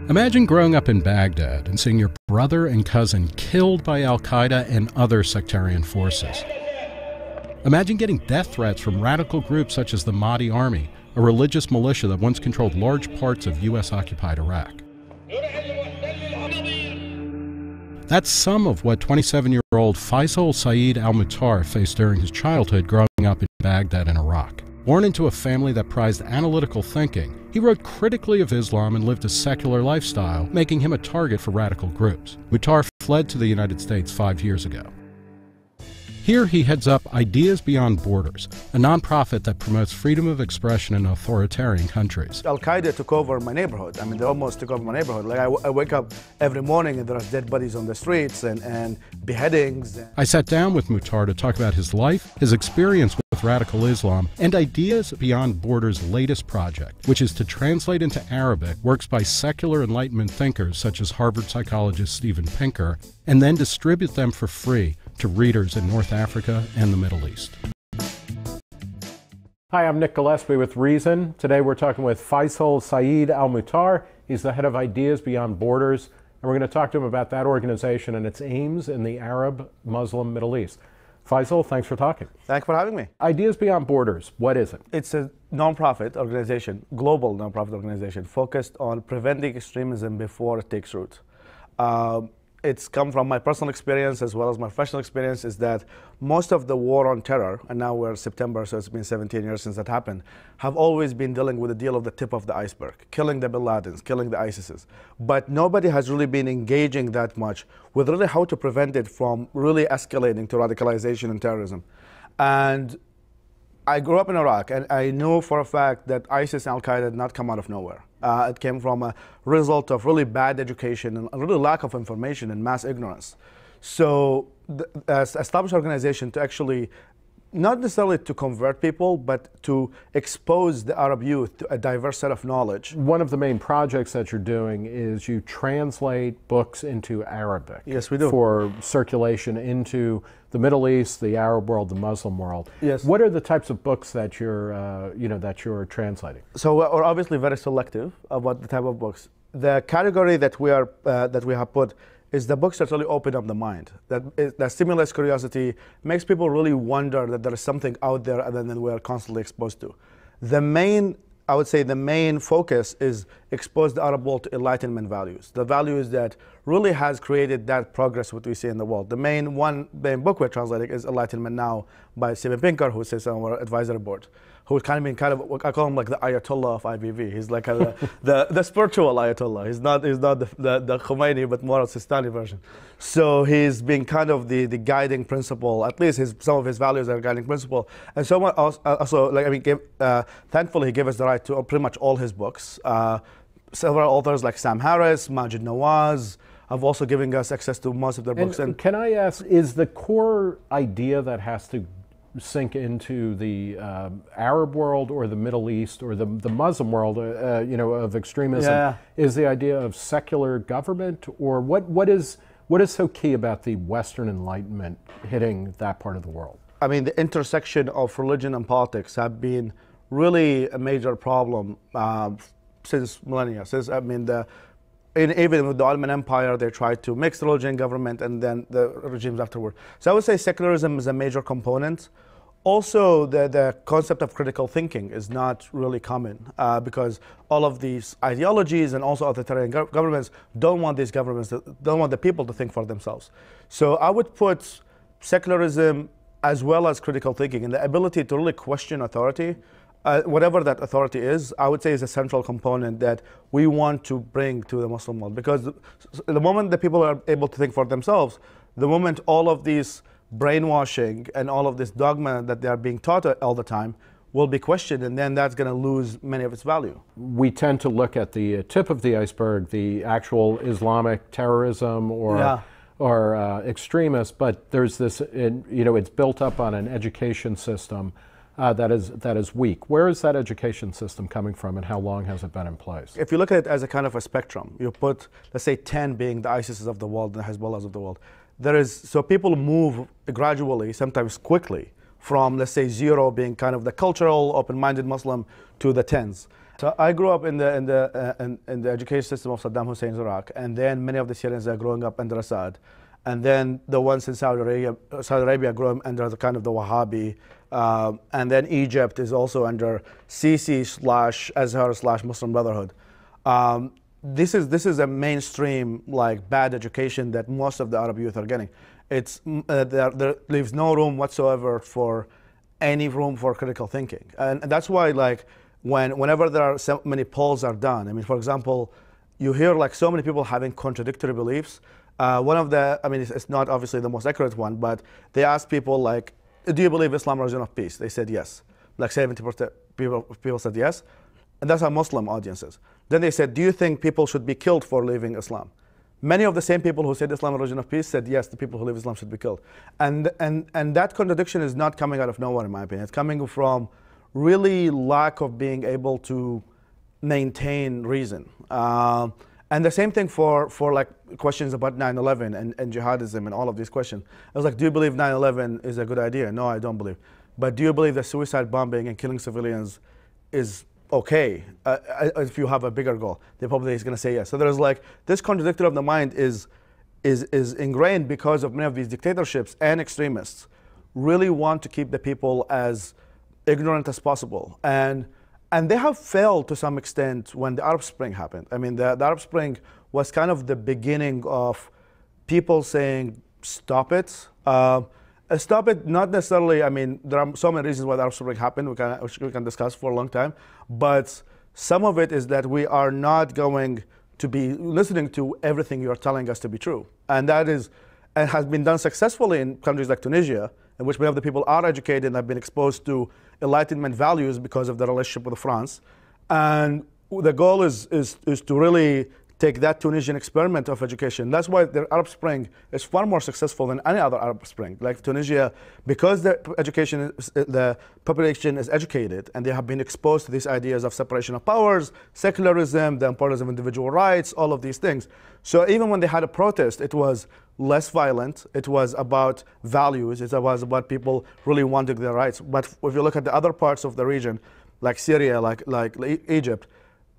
Imagine growing up in Baghdad and seeing your brother and cousin killed by al-Qaeda and other sectarian forces. Imagine getting death threats from radical groups such as the Mahdi Army, a religious militia that once controlled large parts of U.S.-occupied Iraq. That's some of what 27-year-old Faisal Saeed al-Mutar faced during his childhood growing up in Baghdad and Iraq. Born into a family that prized analytical thinking, he wrote critically of Islam and lived a secular lifestyle, making him a target for radical groups. Mutar fled to the United States 5 years ago. Here he heads up Ideas Beyond Borders, a nonprofit that promotes freedom of expression in authoritarian countries. Al-Qaeda took over my neighborhood. I mean, they almost took over my neighborhood. Like, I wake up every morning and there are dead bodies on the streets and beheadings. I sat down with Mutar to talk about his life, his experience with radical Islam, and Ideas Beyond Borders' latest project, which is to translate into Arabic works by secular Enlightenment thinkers such as Harvard psychologist Steven Pinker, and then distribute them for free to readers in North Africa and the Middle East. Hi, I'm Nick Gillespie with Reason. Today we're talking with Faisal Saeed al-Mutar. He's the head of Ideas Beyond Borders, and we're going to talk to him about that organization and its aims in the Arab, Muslim, Middle East. Faisal, thanks for talking. Thanks for having me. Ideas Beyond Borders, what is it? It's a nonprofit organization, global nonprofit organization, focused on preventing extremism before it takes root. It's come from my personal experience as well as my professional experience, is that most of the war on terror, and now we're September, so it's been 17 years since that happened, have always been dealing with the deal of the tip of the iceberg, killing the Bin Ladens, killing the ISISes. But nobody has really been engaging that much with really how to prevent it from really escalating to radicalization and terrorism. And I grew up in Iraq, and I know for a fact that ISIS and Al-Qaeda did not come out of nowhere. It came from a result of really bad education and a really lack of information and mass ignorance. So as established organization to actually, not necessarily to convert people, but to expose the Arab youth to a diverse set of knowledge. One of the main projects that you're doing is you translate books into Arabic. Yes, we do. For circulation into the Middle East, the Arab world, the Muslim world. Yes. What are the types of books that you're, that you're translating? So we're obviously very selective about the type of books. The category that we have put is the books that really open up the mind, that stimulates curiosity, makes people really wonder that there is something out there other than we're constantly exposed to. I would say the main focus is expose the Arab world to Enlightenment values, the values that really has created that progress what we see in the world. The main book we're translating is Enlightenment Now by Steven Pinker, who sits on our advisory board, who's kind of I call him like the Ayatollah of IBV. He's like the spiritual Ayatollah. He's not the Khomeini, but more a Sistani version. So he's been kind of the guiding principle, at least some of his values are guiding principle. And someone also thankfully he gave us the right to pretty much all his books. Several authors like Sam Harris, Majid Nawaz, have also given us access to most of their books. And can I ask, is the core idea that has to sink into the Arab world or the Middle East or the Muslim world, of extremism, is the idea of secular government, or what is so key about the Western Enlightenment hitting that part of the world? I mean, the intersection of religion and politics have been really a major problem since millennia. Even with the Ottoman Empire, they tried to mix religion and government, and then the regimes afterward. So I would say secularism is a major component. Also, the concept of critical thinking is not really common because all of these ideologies and also authoritarian governments don't want don't want the people to think for themselves. So I would put secularism as well as critical thinking and the ability to really question authority. Whatever that authority is, I would say is a central component that we want to bring to the Muslim world. Because the moment the people are able to think for themselves, the moment all of these brainwashing and all of this dogma that they are being taught all the time will be questioned, and then that's going to lose many of its value. We tend to look at the tip of the iceberg, the actual Islamic terrorism or extremists, but there's this, it's built up on an education system that is weak. Where is that education system coming from, and how long has it been in place? If you look at it as a kind of a spectrum, you put, let's say, 10 being the ISISes of the world and the Hezbollahs of the world. So people move gradually, sometimes quickly, from, let's say, 0 being kind of the cultural, open-minded Muslim to the 10s. So I grew up in the education system of Saddam Hussein's Iraq, and then many of the Syrians are growing up under Assad, and then the ones in Saudi Arabia growing under the kind of the Wahhabi, and then Egypt is also under Sisi/Azhar/Muslim Brotherhood. This is a mainstream like bad education that most of the Arab youth are getting. It's there leaves no room whatsoever for any room for critical thinking, and that's why like whenever there are so many polls are done. I mean, for example, you hear like so many people having contradictory beliefs. One of the, I mean, it's not obviously the most accurate one, but they asked people like, do you believe Islam is a religion of peace? They said yes. Like 70% people said yes. And that's our Muslim audiences. Then they said, do you think people should be killed for leaving Islam? Many of the same people who said Islam is a religion of peace said yes, the people who leave Islam should be killed. And that contradiction is not coming out of nowhere, in my opinion. It's coming from really lack of being able to maintain reason. And the same thing for like questions about 9/11 and jihadism and all of these questions. I was like, do you believe 9/11 is a good idea? No, I don't believe. But do you believe that suicide bombing and killing civilians is okay if you have a bigger goal? They probably is going to say yes. So there's like this contradictory of the mind is ingrained because of many of these dictatorships and extremists really want to keep the people as ignorant as possible. And they have failed to some extent when the Arab Spring happened. I mean, the Arab Spring was kind of the beginning of people saying, stop it. Stop it, not necessarily, I mean, there are so many reasons why the Arab Spring happened, which we can discuss for a long time. But some of it is that we are not going to be listening to everything you're telling us to be true. And that is, and has been done successfully in countries like Tunisia, in which many of the people are educated and have been exposed to Enlightenment values because of their relationship with France. And the goal is to really take that Tunisian experiment of education. That's why the Arab Spring is far more successful than any other Arab Spring. Like Tunisia, because the population is educated and they have been exposed to these ideas of separation of powers, secularism, the importance of individual rights, all of these things. So even when they had a protest, it was less violent. It was about values. It was about people really wanting their rights. But if you look at the other parts of the region, like Syria, like Egypt,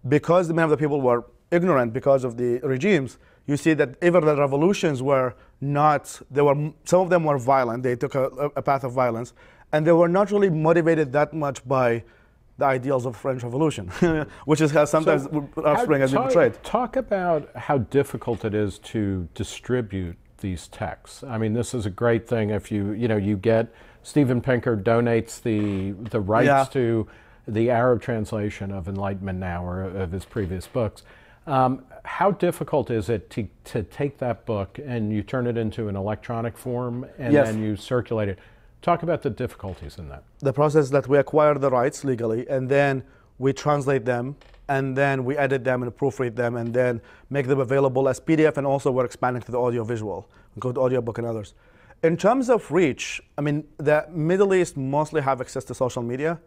because many of the people were ignorant because of the regimes, you see that even the revolutions were not, some of them were violent. They took a path of violence, and they were not really motivated that much by the ideals of French Revolution, which is how sometimes Arab Spring has been portrayed. Talk about how difficult it is to distribute these texts. I mean, this is a great thing if you get Steven Pinker donates the rights to the Arab translation of Enlightenment Now or of his previous books. How difficult is it to take that book and you turn it into an electronic form and then you circulate it? Talk about the difficulties in that. The process that we acquire the rights legally, and then we translate them, and then we edit them and proofread them, and then make them available as PDF, and also we're expanding to the audio-visual, include audiobook and others. In terms of reach, I mean, the Middle East mostly have access to social media.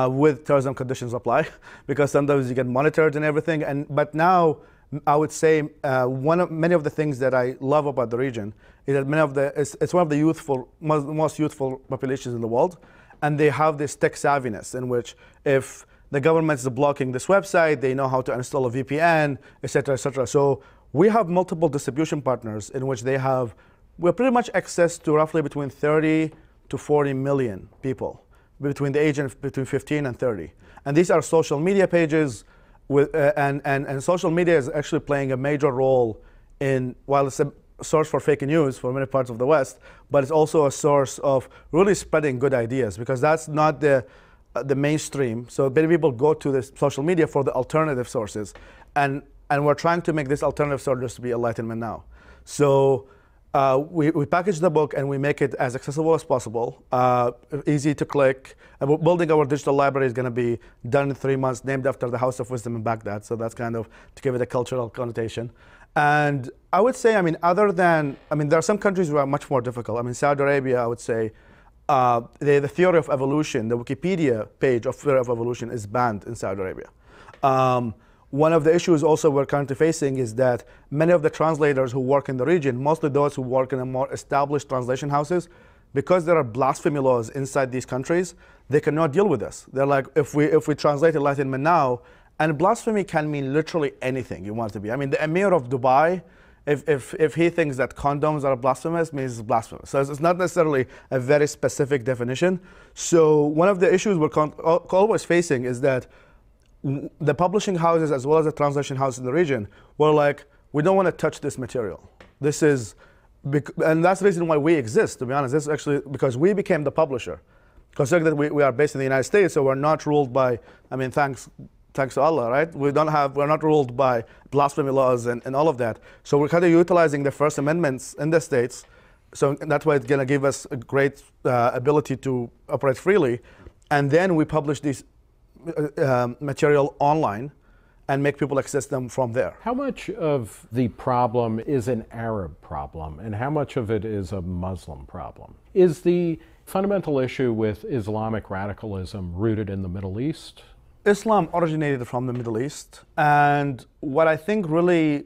With terms and conditions apply, because sometimes you get monitored and everything. But now, I would say many of the things that I love about the region is that it's one of the most youthful populations in the world, and they have this tech savviness in which if the government is blocking this website, they know how to install a VPN, etc., etc. So we have multiple distribution partners in which we're pretty much access to roughly between 30 to 40 million people between the age of between 15 and 30. And these are social media pages, and social media is actually playing a major role while it's a source for fake news for many parts of the West, but it's also a source of really spreading good ideas, because that's not the mainstream. So many people go to this social media for the alternative sources, and we're trying to make this alternative sources to be Enlightenment Now. So we package the book and we make it as accessible as possible, easy to click. And building our digital library is going to be done in 3 months, named after the House of Wisdom in Baghdad. So that's kind of to give it a cultural connotation. And I would say, I mean, there are some countries who are much more difficult. I mean, Saudi Arabia, I would say, the theory of evolution, the Wikipedia page of theory of evolution is banned in Saudi Arabia. One of the issues also we're currently facing is that many of the translators who work in the region, mostly those who work in the more established translation houses, because there are blasphemy laws inside these countries, they cannot deal with this. They're like, if we translate it Latin now, and blasphemy can mean literally anything you want it to be. I mean, the Emir of Dubai, if he thinks that condoms are blasphemous, means it's blasphemous. So it's not necessarily a very specific definition. So one of the issues we're always facing is that the publishing houses as well as the translation houses in the region were like, we don't want to touch this material. This is, and that's the reason why we exist, to be honest. This is actually because we became the publisher. Considering that we are based in the United States, so we're not ruled by, I mean, thanks to Allah, right? We're not ruled by blasphemy laws and all of that. So we're kind of utilizing the First Amendments in the States. So that's why it's going to give us a great ability to operate freely. And then we publish this material online and make people access them from there. How much of the problem is an Arab problem and how much of it is a Muslim problem? Is the fundamental issue with Islamic radicalism rooted in the Middle East? Islam originated from the Middle East, and what really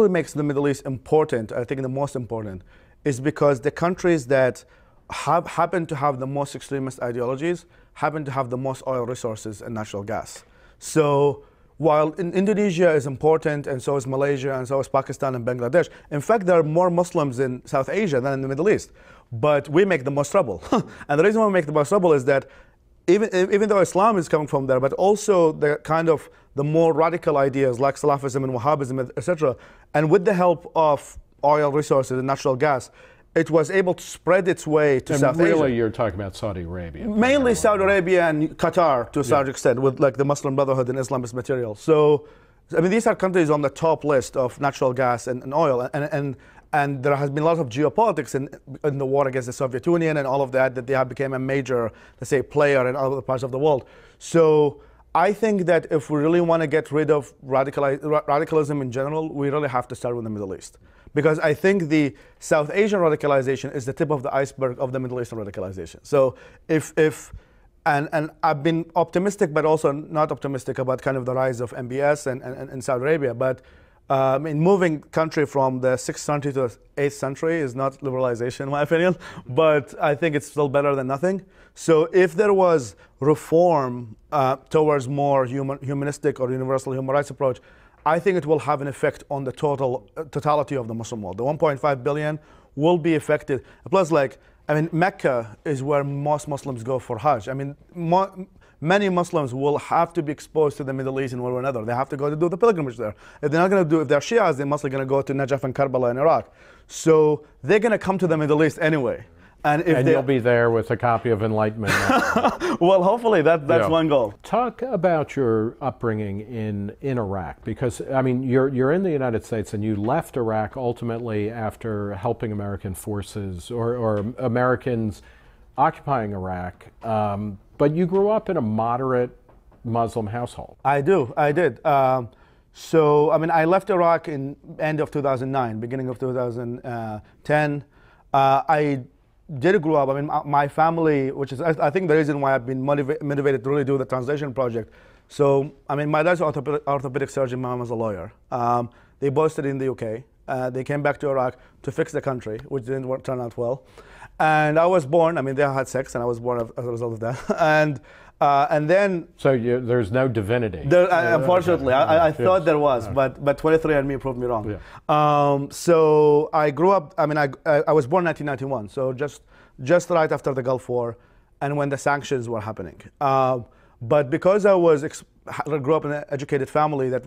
makes the Middle East important, I think the most important, is because the countries that happen to have the most extremist ideologies happen to have the most oil resources and natural gas. So while Indonesia is important, and so is Malaysia, and so is Pakistan and Bangladesh, in fact, there are more Muslims in South Asia than in the Middle East, but we make the most trouble. And the reason why we make the most trouble is that even though Islam is coming from there, but also the more radical ideas like Salafism and Wahhabism, etc., and with the help of oil resources and natural gas, it was able to spread its way to South Asia. And really, you're talking about Saudi Arabia. Mainly Saudi Arabia and Qatar, to a certain extent, with like the Muslim Brotherhood and Islamist material. So, I mean, these are countries on the top list of natural gas and oil, and there has been a lot of geopolitics in the war against the Soviet Union and all of that they have become a major, let's say, player in other parts of the world. So I think that if we really want to get rid of radicalism in general, we really have to start with the Middle East. Because I think the South Asian radicalization is the tip of the iceberg of the Middle Eastern radicalization. So and I've been optimistic, but also not optimistic about kind of the rise of MBS and Saudi Arabia. But in moving country from the 6th century to the 8th century is not liberalization, in my opinion. But I think it's still better than nothing. So if there was reform towards more humanistic or universal human rights approach, I think it will have an effect on the totality of the Muslim world. The 1.5 billion will be affected. Plus, Mecca is where most Muslims go for Hajj. I mean, many Muslims will have to be exposed to the Middle East in one way or another. They have to go to do the pilgrimage there. If they're not going to do, if they're Shias, they're mostly going to go to Najaf and Karbala in Iraq. So they're going to come to the Middle East anyway. And you'll be there with a copy of Enlightenment. Well, hopefully that's one goal. Talk about your upbringing in Iraq, because I mean you're in the United States and you left Iraq ultimately after helping American forces or Americans occupying Iraq, but you grew up in a moderate Muslim household. I did. So I mean, I left Iraq in end of 2009, beginning of 2010. I did grow up. I mean, my family, which is I think the reason why I've been motivated to really do the translation project. So, I mean, my dad's an orthopedic surgeon, my mom was a lawyer. They both studied in the UK. They came back to Iraq to fix the country, which didn't turn out well. And I was born, I mean, they had sex, and I was born as a result of that. And then... So there's no divinity? Unfortunately, I thought there was, but 23andMe proved me wrong. Yeah. So I grew up, I mean, I was born in 1991, so just right after the Gulf War and when the sanctions were happening. But because I grew up in an educated family that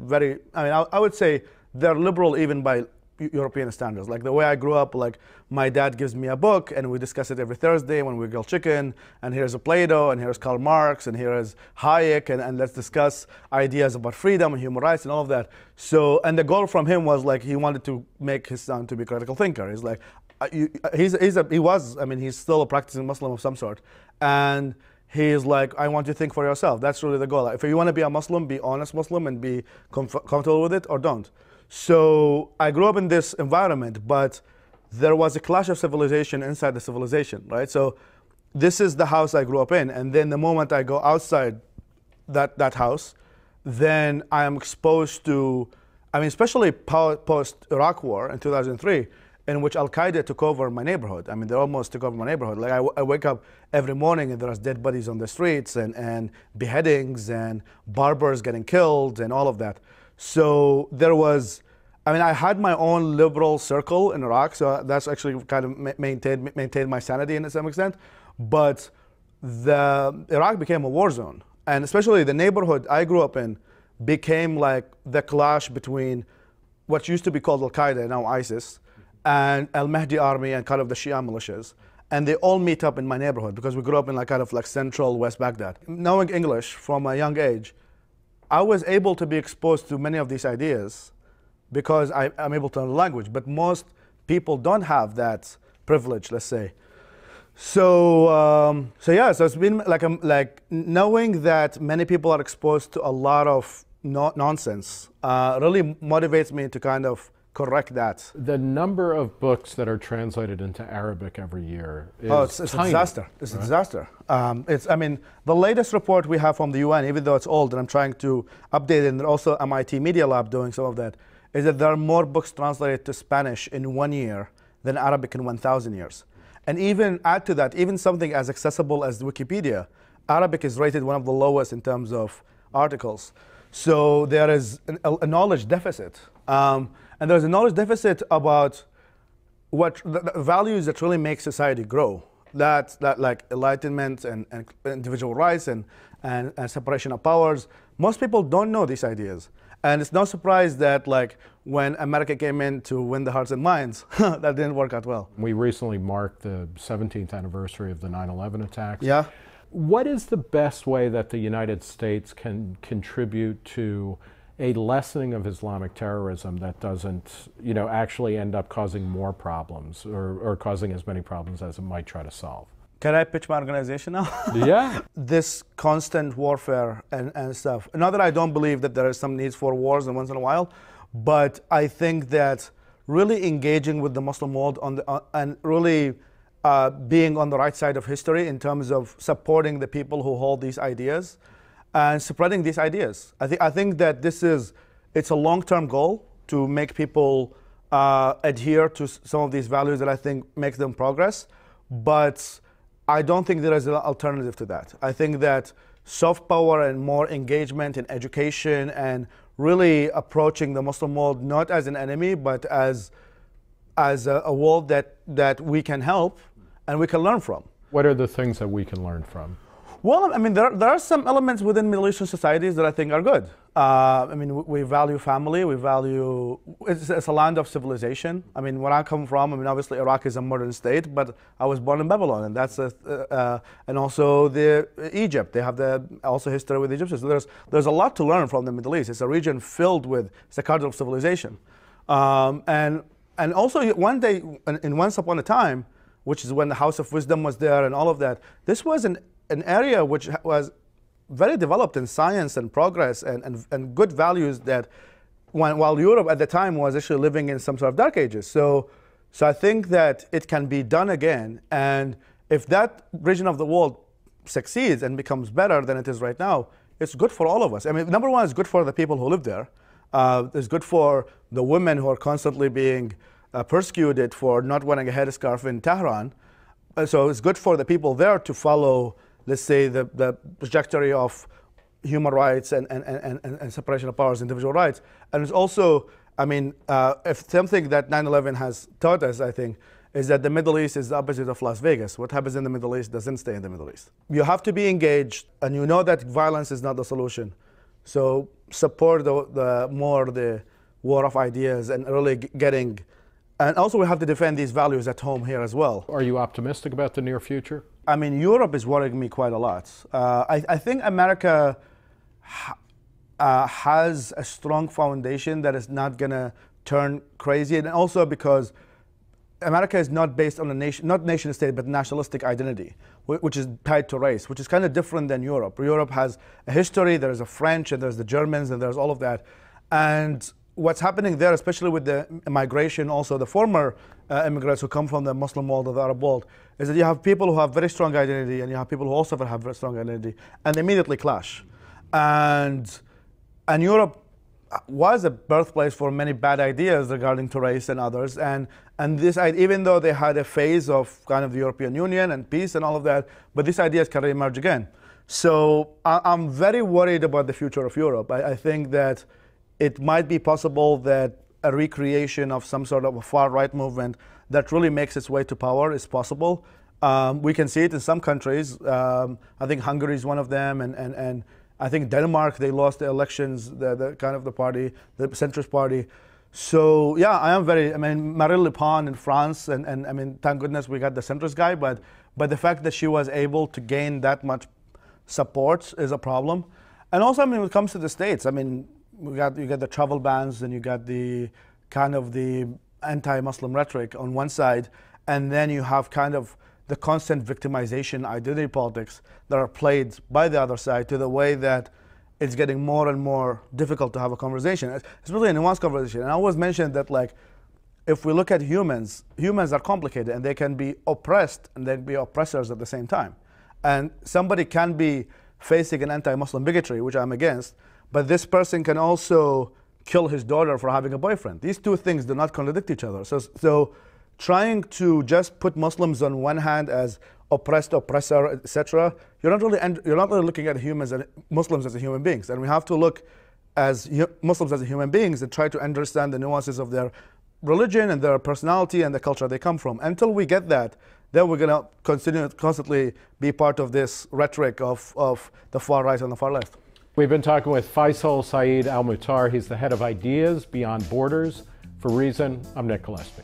I would say they're liberal even by European standards. Like the way I grew up, like my dad gives me a book and we discuss it every Thursday when we grill chicken, and here's a Plato, and here's Karl Marx, and here is Hayek, and let's discuss ideas about freedom and human rights and all of that. So, and the goal from him was like he wanted to make his son to be a critical thinker. He's like, he's still a practicing Muslim of some sort. And he's like, I want you to think for yourself. That's really the goal. If you want to be a Muslim, be honest Muslim and be comfortable with it, or don't. So I grew up in this environment, but there was a clash of civilization inside the civilization, right? So this is the house I grew up in, and then the moment I go outside that house, then I am exposed to, I mean, especially post-Iraq War in 2003, in which Al-Qaeda took over my neighborhood. I mean, they almost took over my neighborhood. Like I wake up every morning and there's dead bodies on the streets and beheadings and barbers getting killed and all of that. So there was, I mean, I had my own liberal circle in Iraq, so that's actually kind of maintained my sanity in some extent. But Iraq became a war zone. And especially the neighborhood I grew up in became like the clash between what used to be called Al-Qaeda, now ISIS, and Al-Mahdi army and kind of the Shia militias. And they all meet up in my neighborhood because we grew up in like kind of like central West Baghdad. Knowing English from a young age, I was able to be exposed to many of these ideas because I'm able to learn the language. But most people don't have that privilege, let's say. So so it's been like knowing that many people are exposed to a lot of nonsense really motivates me to kind of correct that. The number of books that are translated into Arabic every year is it's a disaster. It's a disaster. I mean, the latest report we have from the UN, even though it's old, and I'm trying to update it, and also MIT Media Lab doing some of that, is that there are more books translated to Spanish in 1 year than Arabic in 1,000 years. And even add to that, even something as accessible as Wikipedia, Arabic is rated one of the lowest in terms of articles. So there is a knowledge deficit. And there's a knowledge deficit about what the values that really make society grow. That like enlightenment and individual rights and separation of powers. Most people don't know these ideas. And it's no surprise that like when America came in to win the hearts and minds, that didn't work out well. We recently marked the 17th anniversary of the 9/11 attacks. Yeah. What is the best way that the United States can contribute to a lessening of Islamic terrorism that doesn't, you know, actually end up causing more problems or causing as many problems as it might try to solve? Can I pitch my organization now? Yeah. This constant warfare and stuff. Not that I don't believe that there is some needs for wars once in a while, but I think that really engaging with the Muslim world and really being on the right side of history in terms of supporting the people who hold these ideas and spreading these ideas. I think that it's a long-term goal to make people adhere to some of these values that I think makes them progress, but I don't think there is an alternative to that. I think that soft power and more engagement in education and really approaching the Muslim world not as an enemy, but as a world that we can help and we can learn from. What are the things that we can learn from? Well, I mean, there are some elements within Middle Eastern societies that I think are good. I mean, we value family. We value it's a land of civilization. I mean, where I come from, I mean, obviously Iraq is a modern state, but I was born in Babylon, and that's and also Egypt. They have also history with Egyptians. So there's a lot to learn from the Middle East. It's a region filled with the cradle of civilization, and also one day, once upon a time, which is when the House of Wisdom was there and all of that. This was an area which was very developed in science and progress and good values that while Europe at the time was actually living in some sort of dark ages. So I think that it can be done again. And if that region of the world succeeds and becomes better than it is right now, it's good for all of us. I mean, number one, it's good for the people who live there. It's good for the women who are constantly being persecuted for not wearing a headscarf in Tehran. So it's good for the people there to follow, let's say, the trajectory of human rights and separation of powers, individual rights. And it's also, I mean, if something that 9/11 has taught us, I think, is that the Middle East is the opposite of Las Vegas. What happens in the Middle East doesn't stay in the Middle East. You have to be engaged, and you know that violence is not the solution. So support the war of ideas and really getting. And also we have to defend these values at home here as well. Are you optimistic about the near future? I mean, Europe is worrying me quite a lot. I think America has a strong foundation that is not going to turn crazy. And also because America is not based on not nation state, but nationalistic identity, which is tied to race, which is kind of different than Europe. Europe has a history, there's a French, and there's the Germans, and there's all of that. And what's happening there, especially with the migration, also the former immigrants who come from the Muslim world or the Arab world, is that you have people who have very strong identity and you have people who also have very strong identity, and they immediately clash. And Europe, was a birthplace for many bad ideas regarding to race and others. And this, even though they had a phase of kind of the European Union and peace and all of that, but these ideas can reemerge again. So I'm very worried about the future of Europe. I think that it might be possible that a recreation of some sort of a far-right movement that really makes its way to power is possible. We can see it in some countries. I think Hungary is one of them, and I think Denmark, they lost the elections, the kind of the party, the centrist party. So yeah, I mean, Marine Le Pen in France, and I mean, thank goodness we got the centrist guy, but the fact that she was able to gain that much support is a problem. And also, I mean, when it comes to the States, I mean, you got the travel bans, and you got the kind of the anti-Muslim rhetoric on one side, and then you have kind of the constant victimization identity politics that are played by the other side, to the way that it's getting more and more difficult to have a conversation. It's really a nuanced conversation. And I always mention that, like, if we look at humans, humans are complicated, and they can be oppressed and they can be oppressors at the same time. And somebody can be facing an anti-Muslim bigotry, which I'm against, but this person can also kill his daughter for having a boyfriend. These two things do not contradict each other. So trying to just put Muslims on one hand as oppressed, oppressor, etc., you're not really looking at humans and Muslims as human beings. And we have to look as Muslims as human beings and try to understand the nuances of their religion and their personality and the culture they come from. Until we get that, then we're going to constantly be part of this rhetoric of the far right and the far left. We've been talking with Faisal Saeed Al-Mutar. He's the head of Ideas Beyond Borders. For Reason, I'm Nick Gillespie.